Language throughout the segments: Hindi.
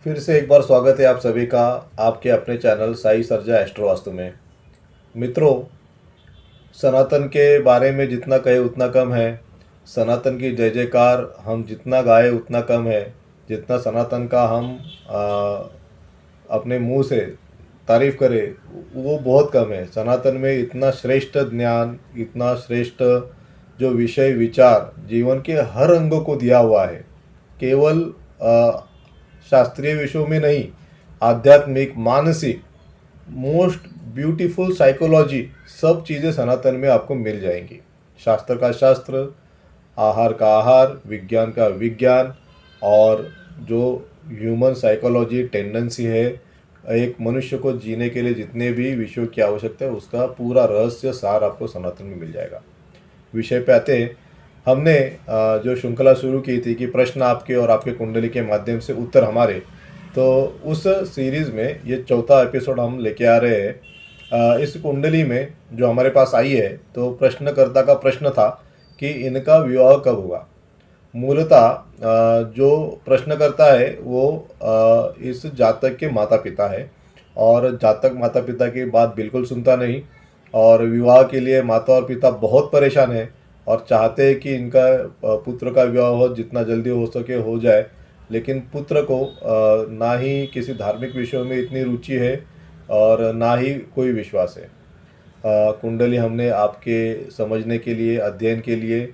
फिर से एक बार स्वागत है आप सभी का आपके अपने चैनल साई सर्जा एस्ट्रो वास्तु में। मित्रों, सनातन के बारे में जितना कहे उतना कम है। सनातन की जय जयकार हम जितना गाए उतना कम है। जितना सनातन का हम अपने मुंह से तारीफ करें वो बहुत कम है। सनातन में इतना श्रेष्ठ ज्ञान, इतना श्रेष्ठ जो विषय विचार जीवन के हर अंगों को दिया हुआ है। केवल शास्त्रीय विषयों में नहीं, आध्यात्मिक, मानसिक, मोस्ट ब्यूटीफुल साइकोलॉजी, सब चीज़ें सनातन में आपको मिल जाएंगी। शास्त्र का शास्त्र, आहार का आहार, विज्ञान का विज्ञान, और जो ह्यूमन साइकोलॉजी टेंडेंसी है एक मनुष्य को जीने के लिए जितने भी विषयों की आवश्यकता है उसका पूरा रहस्य सार आपको सनातन में मिल जाएगा। विषय पे आते हैं। हमने जो श्रृंखला शुरू की थी कि प्रश्न आपके और आपके कुंडली के माध्यम से उत्तर हमारे, तो उस सीरीज़ में ये चौथा एपिसोड हम लेके आ रहे हैं। इस कुंडली में जो हमारे पास आई है, तो प्रश्नकर्ता का प्रश्न था कि इनका विवाह कब होगा। मूलतः जो प्रश्नकर्ता है वो इस जातक के माता पिता है, और जातक माता पिता की बात बिल्कुल सुनता नहीं, और विवाह के लिए माता और पिता बहुत परेशान है और चाहते हैं कि इनका पुत्र का विवाह हो, जितना जल्दी हो सके हो जाए। लेकिन पुत्र को ना ही किसी धार्मिक विषयों में इतनी रुचि है और ना ही कोई विश्वास है। कुंडली हमने आपके समझने के लिए, अध्ययन के लिए,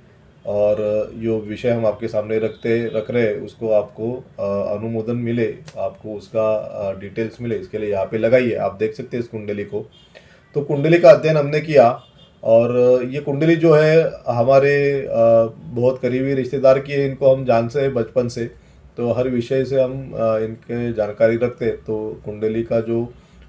और जो विषय हम आपके सामने रख रहे हैं उसको आपको अनुमोदन मिले, आपको उसका डिटेल्स मिले, इसके लिए यहाँ पे लगाइए। आप देख सकते हैं इस कुंडली को। तो कुंडली का अध्ययन हमने किया, और ये कुंडली जो है हमारे बहुत करीबी रिश्तेदार की है। इनको हम जानते हैं बचपन से, तो हर विषय से हम इनके जानकारी रखते हैं। तो कुंडली का जो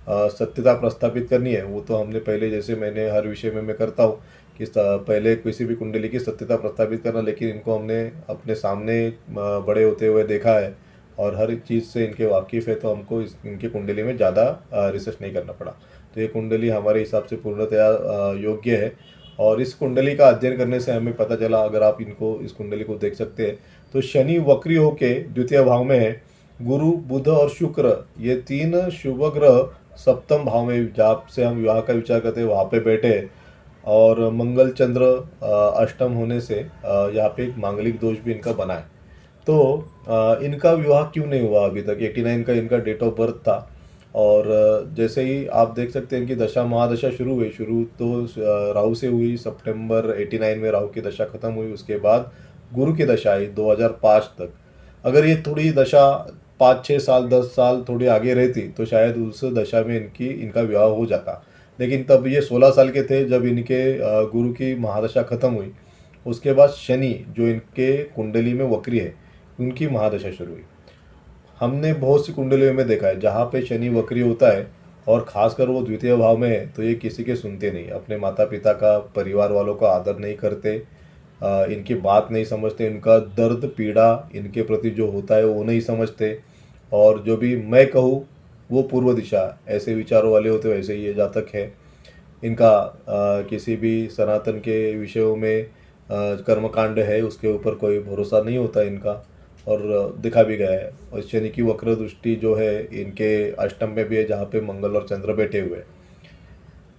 सत्यता प्रस्थापित करनी है वो तो हमने पहले, जैसे मैंने हर विषय में मैं करता हूँ कि पहले किसी भी कुंडली की सत्यता प्रस्थापित करना, लेकिन इनको हमने अपने सामने बड़े होते हुए देखा है और हर चीज़ से इनके वाकिफ़ है, तो हमको इनकी कुंडली में ज़्यादा रिसर्च नहीं करना पड़ा। तो ये कुंडली हमारे हिसाब से पूर्णतया योग्य है। और इस कुंडली का अध्ययन करने से हमें पता चला, अगर आप इस कुंडली को देख सकते हैं, तो शनि वक्री होके द्वितीय भाव में है। गुरु, बुध और शुक्र, ये तीन शुभ ग्रह सप्तम भाव में, जहाँ से हम विवाह का विचार करते हैं वहाँ पे बैठे हैं। और मंगल चंद्र अष्टम होने से यहाँ पे एक मांगलिक दोष भी इनका बना है। तो इनका विवाह क्यों नहीं हुआ अभी तक? 89 का इनका डेट ऑफ बर्थ था, और जैसे ही आप देख सकते हैं इनकी दशा महादशा शुरू हुई, शुरू तो राहु से हुई। सितंबर 89 में राहु की दशा खत्म हुई, उसके बाद गुरु की दशा आई 2005 तक। अगर ये थोड़ी दशा 5-6 साल 10 साल थोड़ी आगे रहती तो शायद उस दशा में इनका विवाह हो जाता। लेकिन तब ये 16 साल के थे जब इनके गुरु की महादशा खत्म हुई। उसके बाद शनि जो इनके कुंडली में वक्री है, उनकी महादशा शुरू हुई। हमने बहुत सी कुंडलियों में देखा है जहाँ पे शनि वक्री होता है और खासकर वो द्वितीय भाव में है, तो ये किसी के सुनते नहीं, अपने माता पिता का, परिवार वालों का आदर नहीं करते, इनकी बात नहीं समझते, इनका दर्द पीड़ा इनके प्रति जो होता है वो नहीं समझते। और जो भी मैं कहूँ वो पूर्व दिशा, ऐसे विचारों वाले होते, वैसे ही ये जातक है। इनका किसी भी सनातन के विषयों में कर्मकांड है उसके ऊपर कोई भरोसा नहीं होता इनका, और दिखा भी गया है। और शनि की वक्र दृष्टि जो है इनके अष्टम में भी है, जहाँ पे मंगल और चंद्र बैठे हुए हैं।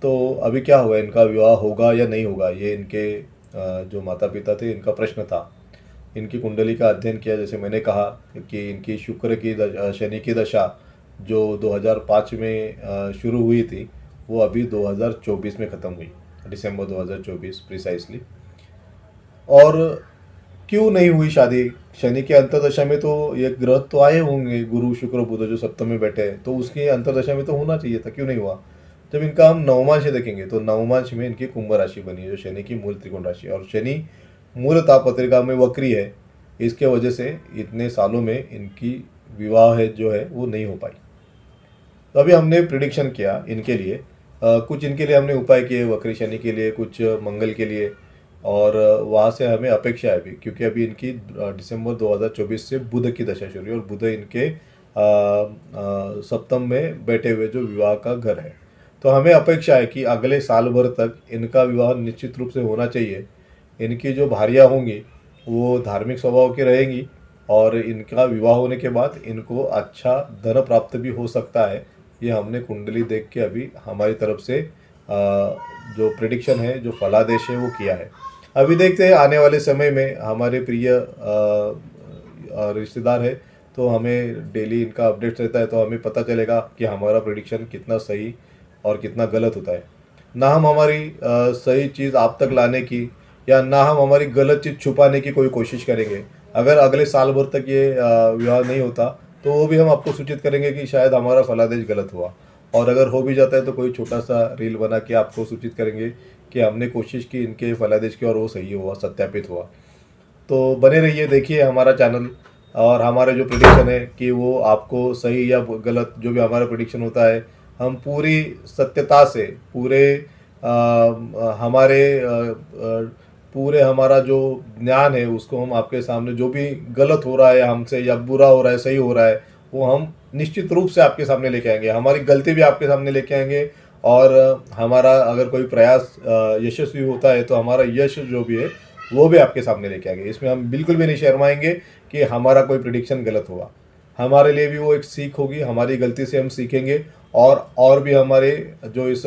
तो अभी क्या होगा, इनका विवाह होगा या नहीं होगा, ये इनके जो माता पिता थे इनका प्रश्न था। इनकी कुंडली का अध्ययन किया, जैसे मैंने कहा कि इनकी शुक्र की शनि की दशा जो 2005 में शुरू हुई थी, वो अभी 2024 में ख़त्म हुई, दिसंबर 2024 प्रिसाइसली। और क्यों नहीं हुई शादी? शनि के अंतर्दशा में तो ये ग्रह तो आए होंगे, गुरु शुक्र बुध जो सप्तम में बैठे हैं, तो उसके अंतर्दशा में तो होना चाहिए था, क्यों नहीं हुआ? जब इनका हम नवमांश देखेंगे तो नवमांश में इनकी कुंभ राशि बनी है, जो शनि की मूल त्रिकोण राशि है, और शनि मूलतः पत्रिका में वक्री है। इसके वजह से इतने सालों में इनकी विवाह है जो है वो नहीं हो पाई। तो अभी हमने प्रिडिक्शन किया इनके लिए, कुछ इनके लिए हमने उपाय किए, वक्री शनि के लिए, कुछ मंगल के लिए, और वहाँ से हमें अपेक्षा है भी, क्योंकि अभी इनकी दिसंबर 2024 से बुध की दशा शुरू हुई, और बुध इनके सप्तम में बैठे हुए जो विवाह का घर है। तो हमें अपेक्षा है कि अगले साल भर तक इनका विवाह निश्चित रूप से होना चाहिए। इनकी जो भारियाँ होंगी वो धार्मिक स्वभाव की रहेंगी, और इनका विवाह होने के बाद इनको अच्छा धन प्राप्त भी हो सकता है। ये हमने कुंडली देख के अभी हमारी तरफ से जो प्रिडिक्शन है, जो फलादेश है वो किया है। अभी देखते हैं आने वाले समय में हमारे प्रिय रिश्तेदार है, तो हमें डेली इनका अपडेट्स रहता है, तो हमें पता चलेगा कि हमारा प्रिडिक्शन कितना सही और कितना गलत होता है। ना हम हमारी सही चीज़ आप तक लाने की या ना हम हमारी गलत चीज़ छुपाने की कोई कोशिश करेंगे। अगर अगले साल भर तक ये विवाह नहीं होता तो वो भी हम आपको सूचित करेंगे कि शायद हमारा फलादेश गलत हुआ, और अगर हो भी जाता है तो कोई छोटा सा रील बना के आपको सूचित करेंगे कि हमने कोशिश की इनके फलादेश की और वो सही हुआ, सत्यापित हुआ। तो बने रहिए, देखिए हमारा चैनल, और हमारे जो प्रिडिक्शन है कि वो आपको सही या गलत जो भी हमारा प्रिडिक्शन होता है, हम पूरी सत्यता से हमारे पूरे हमारा जो ज्ञान है उसको हम आपके सामने, जो भी गलत हो रहा है हमसे या बुरा हो रहा है, सही हो रहा है, वो हम निश्चित रूप से आपके सामने लेके आएंगे। हमारी गलती भी आपके सामने लेके आएंगे, और हमारा अगर कोई प्रयास यशस्वी होता है तो हमारा यश जो भी है वो भी आपके सामने लेके आएंगे। इसमें हम बिल्कुल भी नहीं शर्माएंगे कि हमारा कोई प्रिडिक्शन गलत हुआ। हमारे लिए भी वो एक सीख होगी, हमारी गलती से हम सीखेंगे, और भी हमारे जो इस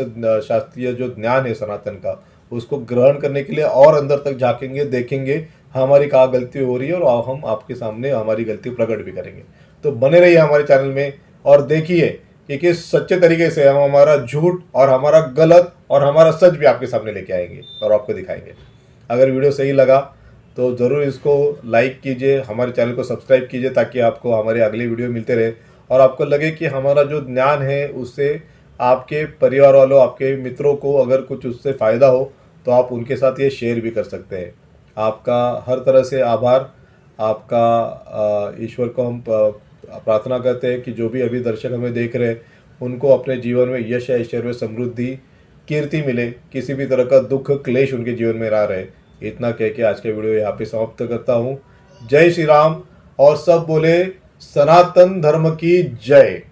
शास्त्रीय जो ज्ञान है सनातन का, उसको ग्रहण करने के लिए और अंदर तक झाँकेंगे, देखेंगे हमारी कहाँ गलती हो रही है, और हम आपके सामने हमारी गलती प्रकट भी करेंगे। तो बने रहिए हमारे चैनल में और देखिए कि किस सच्चे तरीके से हम हमारा झूठ और हमारा गलत और हमारा सच भी आपके सामने लेके आएंगे और आपको दिखाएंगे। अगर वीडियो सही लगा तो ज़रूर इसको लाइक कीजिए, हमारे चैनल को सब्सक्राइब कीजिए, ताकि आपको हमारे अगले वीडियो मिलते रहे और आपको लगे कि हमारा जो ज्ञान है उससे आपके परिवार वालों, आपके मित्रों को अगर कुछ उससे फ़ायदा हो तो आप उनके साथ ये शेयर भी कर सकते हैं। आपका हर तरह से आभार। आपका ईश्वर को हम प्रार्थना करते हैं कि जो भी अभी दर्शक हमें देख रहे हैं उनको अपने जीवन में यश, ऐश्वर्य, समृद्धि, कीर्ति मिले, किसी भी तरह का दुख क्लेश उनके जीवन में ना रहे। इतना कह के आज के वीडियो यहाँ पे समाप्त करता हूँ। जय श्री राम, और सब बोले सनातन धर्म की जय।